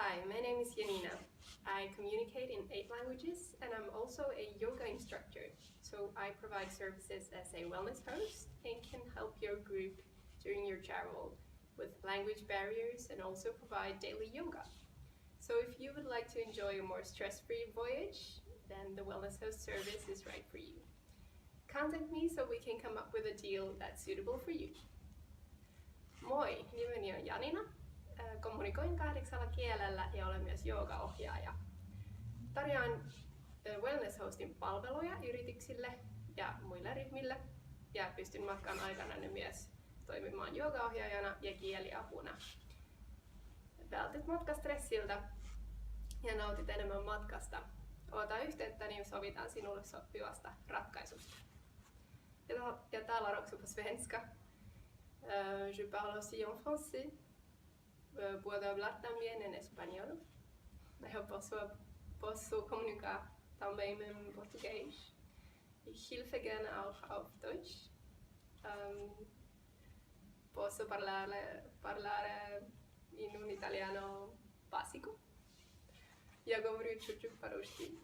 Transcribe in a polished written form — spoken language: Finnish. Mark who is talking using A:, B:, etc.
A: Hi, my name is Janina. I communicate in 8 languages and I'm also a yoga instructor. So I provide services as a wellness host and can help your group during your travel with language barriers and also provide daily yoga. So if you would like to enjoy a more stress-free voyage, then the wellness host service is right for you. Contact me so we can come up with a deal that's suitable for you. Moi, nimeni on Janina. Kommunikoin 8 kielellä ja olen myös joogaohjaaja. Tarjoan wellness hostin palveluja yrityksille ja muille ryhmille ja pystyn matkan aikana myös toimimaan joogaohjaajana ja kieliapuna. Vältyt matkastressiltä ja nautit enemmän matkasta. Ota yhteyttä, niin sovitaan sinulle sopivasta ratkaisusta. Jag talar också på svenska. Je parle aussi en français. Puedo hablar también en español. Eu posso comunicar também em português. Ich helfe gerne auch auf Deutsch. Posso parlare in un italiano basico. Я говорю чуть-чуть по-русски.